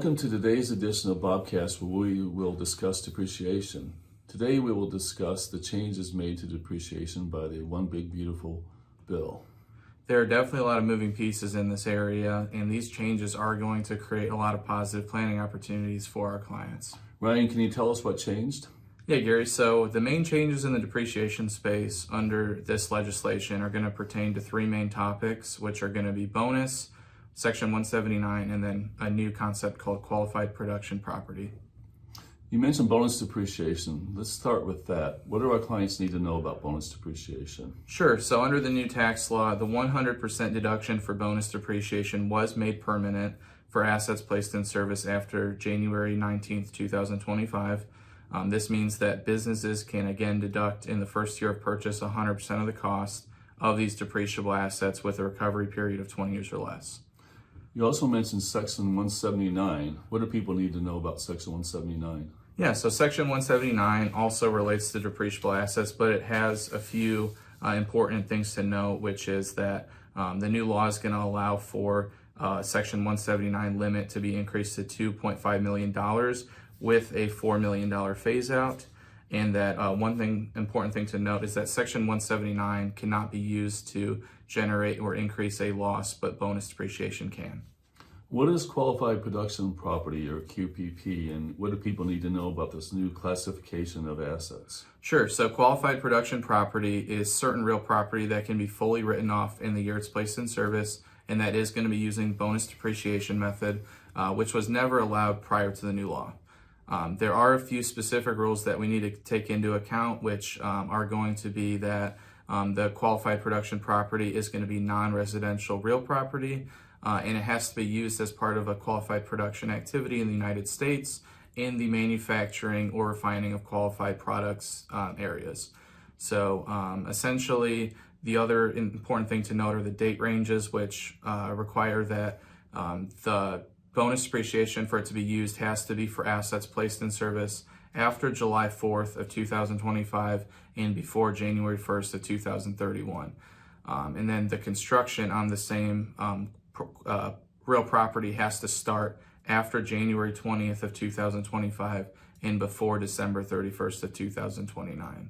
Welcome to today's edition of BOBCAST, where we will discuss depreciation. Today we will discuss the changes made to depreciation by the One Big Beautiful Bill. There are definitely a lot of moving pieces in this area, and these changes are going to create a lot of positive planning opportunities for our clients. Ryan, can you tell us what changed? Yeah, Gary, so the main changes in the depreciation space under this legislation are going to pertain to three main topics, which are going to be bonus, Section 179, and then a new concept called qualified production property. You mentioned bonus depreciation. Let's start with that. What do our clients need to know about bonus depreciation? Sure. So under the new tax law, the 100% deduction for bonus depreciation was made permanent for assets placed in service after January 19th, 2025. This means that businesses can again deduct in the first year of purchase 100% of the cost of these depreciable assets with a recovery period of 20 years or less. You also mentioned Section 179. What do people need to know about Section 179? Yeah, so Section 179 also relates to depreciable assets, but it has a few important things to note, which is that the new law is going to allow for Section 179 limit to be increased to $2.5 million with a $4 million phase out. And that important thing to note is that Section 179 cannot be used to generate or increase a loss, but bonus depreciation can. What is qualified production property, or QPP, and what do people need to know about this new classification of assets? Sure. So qualified production property is certain real property that can be fully written off in the year it's placed in service, and that is going to be using bonus depreciation method, which was never allowed prior to the new law. There are a few specific rules that we need to take into account, which are going to be that the qualified production property is going to be non-residential real property, and it has to be used as part of a qualified production activity in the United States in the manufacturing or refining of qualified products areas. So essentially, the other important thing to note are the date ranges, which require that the bonus depreciation for it to be used has to be for assets placed in service after July 4th of 2025 and before January 1st of 2031. And then the construction on the same real property has to start after January 20th of 2025 and before December 31st of 2029.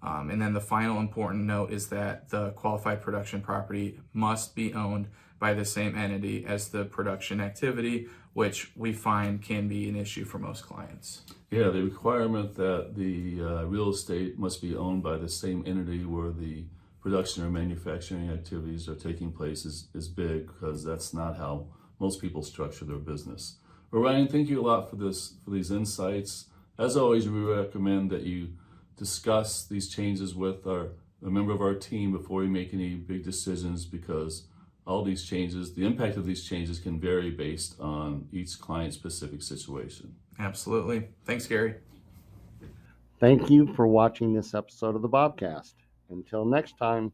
And then the final important note is that the qualified production property must be owned by the same entity as the production activity, which we find can be an issue for most clients. Yeah, the requirement that the real estate must be owned by the same entity where the production or manufacturing activities are taking place is big, because that's not how most people structure their business. Well, Ryan, thank you a lot for these insights. As always, we recommend that you discuss these changes with a member of our team before you make any big decisions, because all these changes, the impact of these changes can vary based on each client's specific situation. Absolutely. Thanks, Gary. Thank you for watching this episode of the BOBCAST. Until next time.